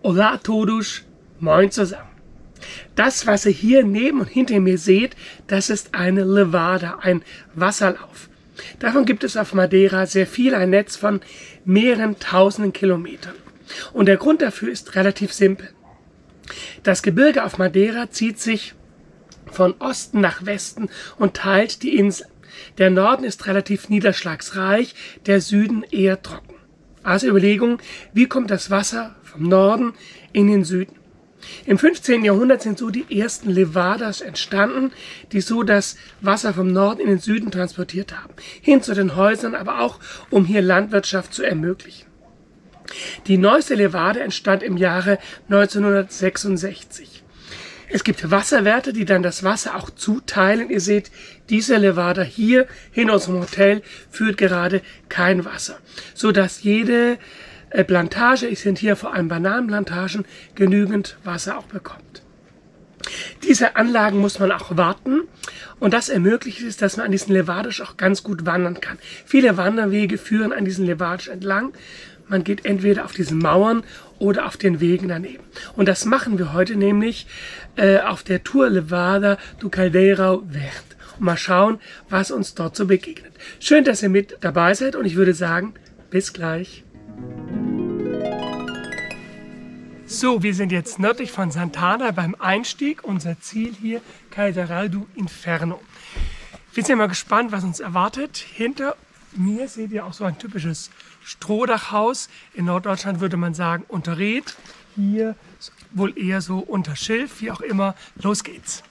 Olá a todos, moin zusammen. Das, was ihr hier neben und hinter mir seht, das ist eine Levada, ein Wasserlauf. Davon gibt es auf Madeira sehr viel, ein Netz von mehreren tausenden Kilometern. Und der Grund dafür ist relativ simpel. Das Gebirge auf Madeira zieht sich von Osten nach Westen und teilt die Insel. Der Norden ist relativ niederschlagsreich, der Süden eher trocken. Also Überlegung, wie kommt das Wasser vom Norden in den Süden? Im 15. Jahrhundert sind so die ersten Levadas entstanden, die so das Wasser vom Norden in den Süden transportiert haben. Hin zu den Häusern, aber auch um hier Landwirtschaft zu ermöglichen. Die neueste Levada entstand im Jahre 1966. Es gibt Wasserwärter, die dann das Wasser auch zuteilen. Ihr seht, diese Levada hier in unserem Hotel führt gerade kein Wasser, sodass jede Plantage, es sind hier vor allem Bananenplantagen, genügend Wasser auch bekommt. Diese Anlagen muss man auch warten und das ermöglicht es, dass man an diesen Levadas auch ganz gut wandern kann. Viele Wanderwege führen an diesen Levadas entlang. Man geht entweder auf diesen Mauern oder auf den Wegen daneben. Und das machen wir heute nämlich auf der Tour Levada do Caldeirão Verde. Und mal schauen, was uns dort so begegnet. Schön, dass ihr mit dabei seid und ich würde sagen, bis gleich. So, wir sind jetzt nördlich von Santana beim Einstieg. Unser Ziel hier, Caldeirão do Inferno. Wir sind mal gespannt, was uns erwartet. Hinter mir seht ihr auch so ein typisches Strohdachhaus. In Norddeutschland würde man sagen unter Reet. Hier wohl eher so unter Schilf, wie auch immer. Los geht's!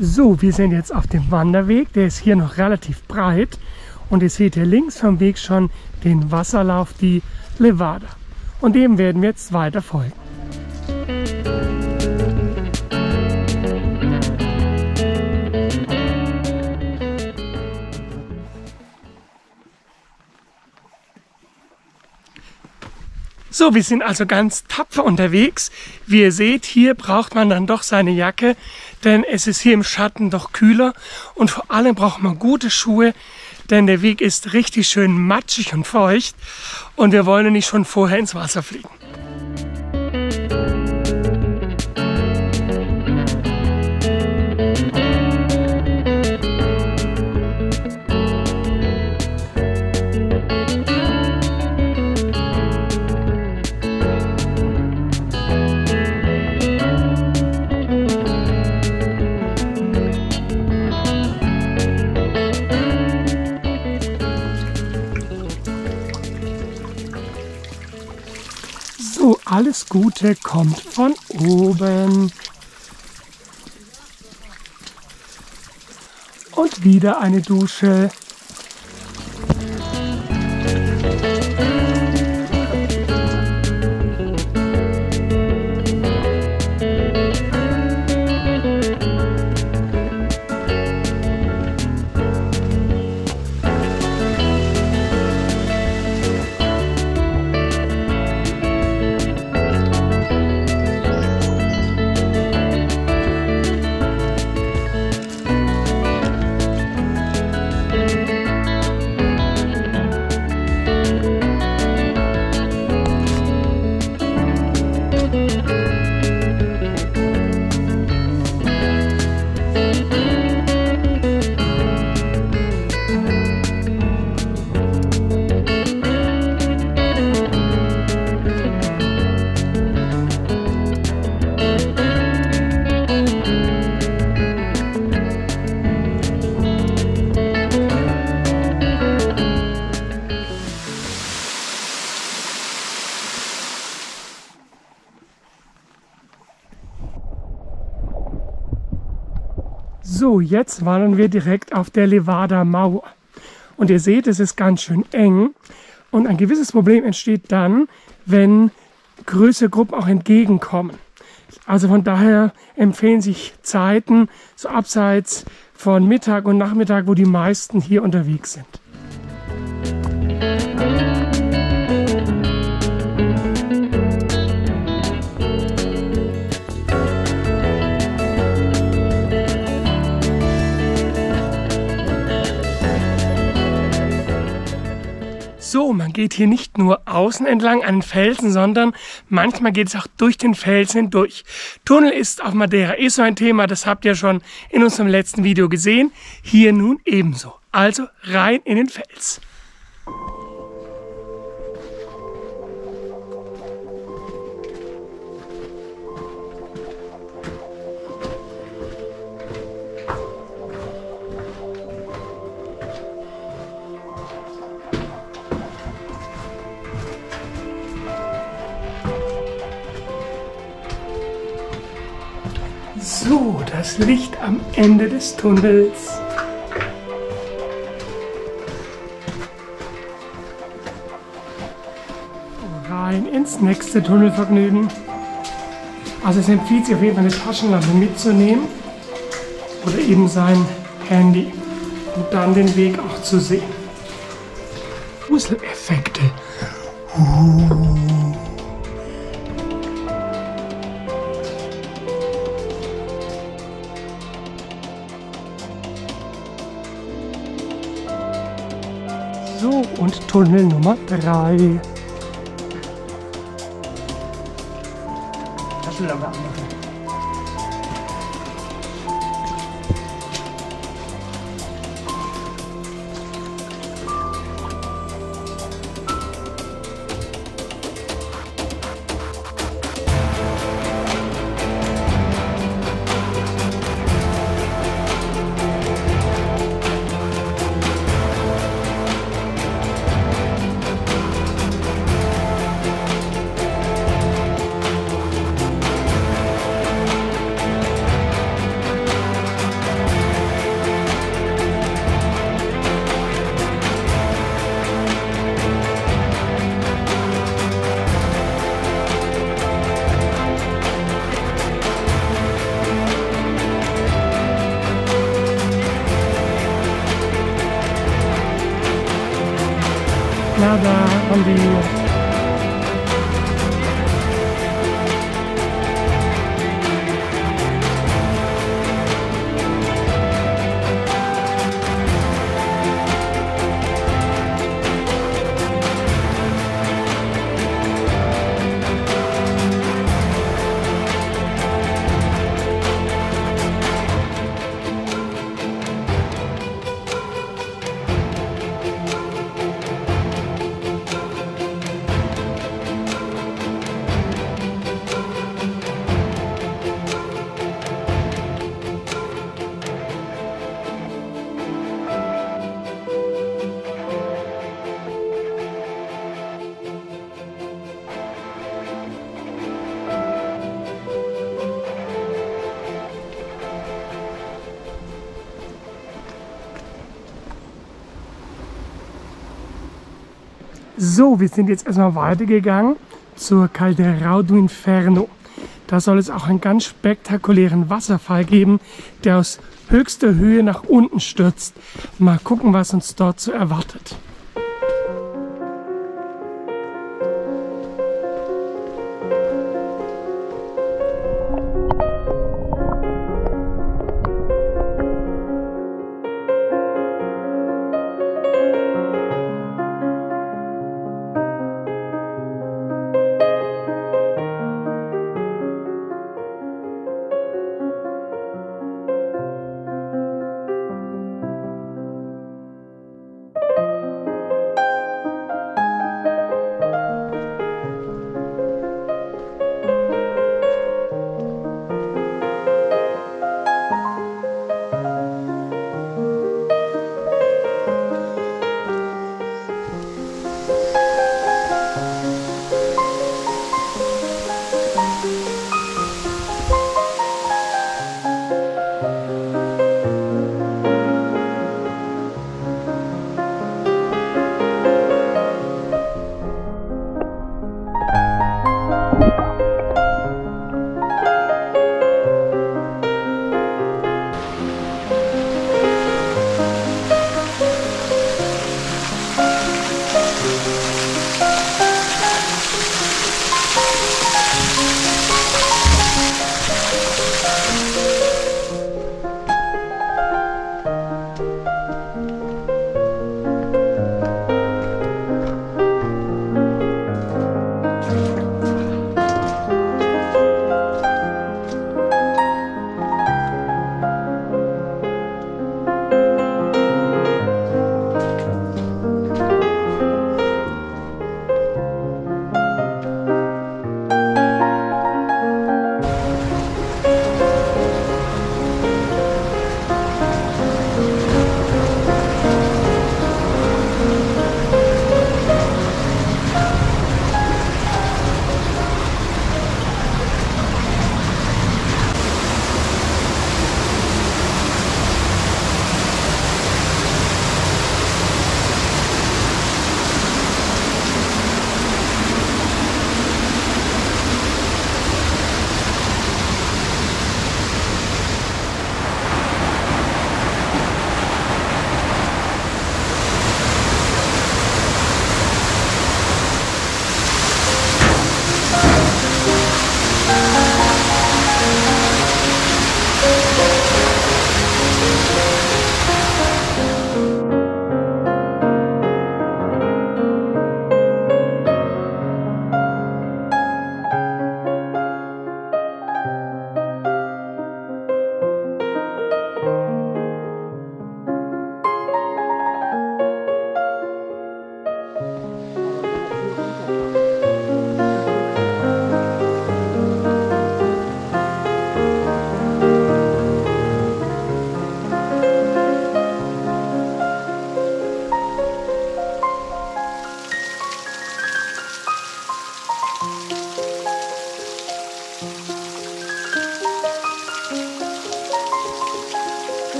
So, wir sind jetzt auf dem Wanderweg. Der ist hier noch relativ breit. Und ihr seht hier links vom Weg schon den Wasserlauf, die Levada. Und dem werden wir jetzt weiter folgen. So, wir sind also ganz tapfer unterwegs. Wie ihr seht, hier braucht man dann doch seine Jacke, denn es ist hier im Schatten doch kühler und vor allem braucht man gute Schuhe, denn der Weg ist richtig schön matschig und feucht und wir wollen nicht schon vorher ins Wasser fliegen. So, alles Gute kommt von oben. Und wieder eine Dusche. So, jetzt waren wir direkt auf der Levada-Mauer. Und ihr seht, es ist ganz schön eng. Und ein gewisses Problem entsteht dann, wenn größere Gruppen auch entgegenkommen. Also von daher empfehlen sich Zeiten so abseits von Mittag und Nachmittag, wo die meisten hier unterwegs sind. So, man geht hier nicht nur außen entlang an den Felsen, sondern manchmal geht es auch durch den Felsen hindurch. Tunnel ist auf Madeira so ein Thema, das habt ihr schon in unserem letzten Video gesehen. Hier nun ebenso. Also rein in den Fels. So, das Licht am Ende des Tunnels. Rein ins nächste Tunnelvergnügen. Also es empfiehlt sich auf jeden Fall eine Taschenlampe mitzunehmen oder eben sein Handy und dann den Weg auch zu sehen. Gruseleffekte. So, und Tunnel Nummer 3. Taschenlampe anmachen. Na, da haben wir So, wir sind jetzt erstmal weitergegangen zur Calderão do Inferno. Da soll es auch einen ganz spektakulären Wasserfall geben, der aus höchster Höhe nach unten stürzt. Mal gucken, was uns dort so erwartet.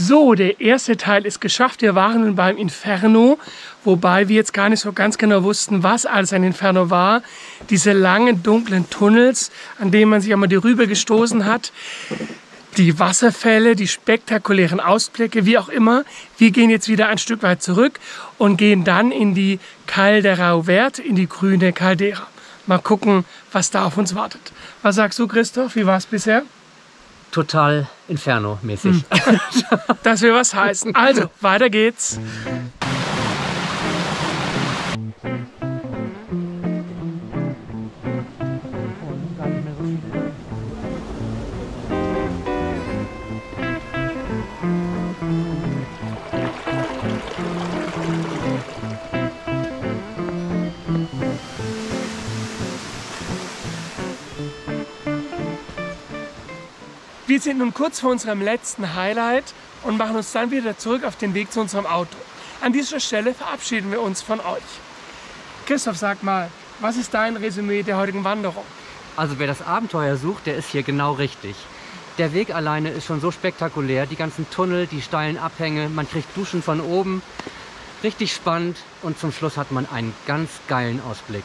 So, der erste Teil ist geschafft. Wir waren nun beim Inferno, wobei wir jetzt gar nicht so ganz genau wussten, was alles ein Inferno war. Diese langen, dunklen Tunnels, an denen man sich einmal die Rübe gestoßen hat. Die Wasserfälle, die spektakulären Ausblicke, wie auch immer. Wir gehen jetzt wieder ein Stück weit zurück und gehen dann in die Caldera Verde, in die grüne Caldera. Mal gucken, was da auf uns wartet. Was sagst du, Christoph? Wie war es bisher? Total Inferno-mäßig. Das will was heißen. Also, weiter geht's. Wir sind nun kurz vor unserem letzten Highlight und machen uns dann wieder zurück auf den Weg zu unserem Auto. An dieser Stelle verabschieden wir uns von euch. Christoph, sag mal, was ist dein Resümee der heutigen Wanderung? Also wer das Abenteuer sucht, der ist hier genau richtig. Der Weg alleine ist schon so spektakulär. Die ganzen Tunnel, die steilen Abhänge, man kriegt Duschen von oben. Richtig spannend und zum Schluss hat man einen ganz geilen Ausblick.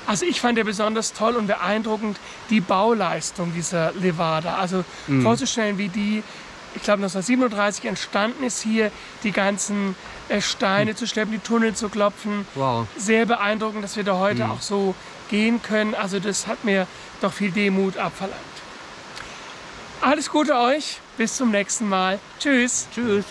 Also ich fand ja besonders toll und beeindruckend die Bauleistung dieser Levada. Also vorzustellen, wie die, ich glaube 1937 entstanden ist, hier die ganzen Steine zu schleppen, die Tunnel zu klopfen. Wow. Sehr beeindruckend, dass wir da heute auch so gehen können. Also das hat mir doch viel Demut abverlangt. Alles Gute euch, bis zum nächsten Mal. Tschüss. Tschüss.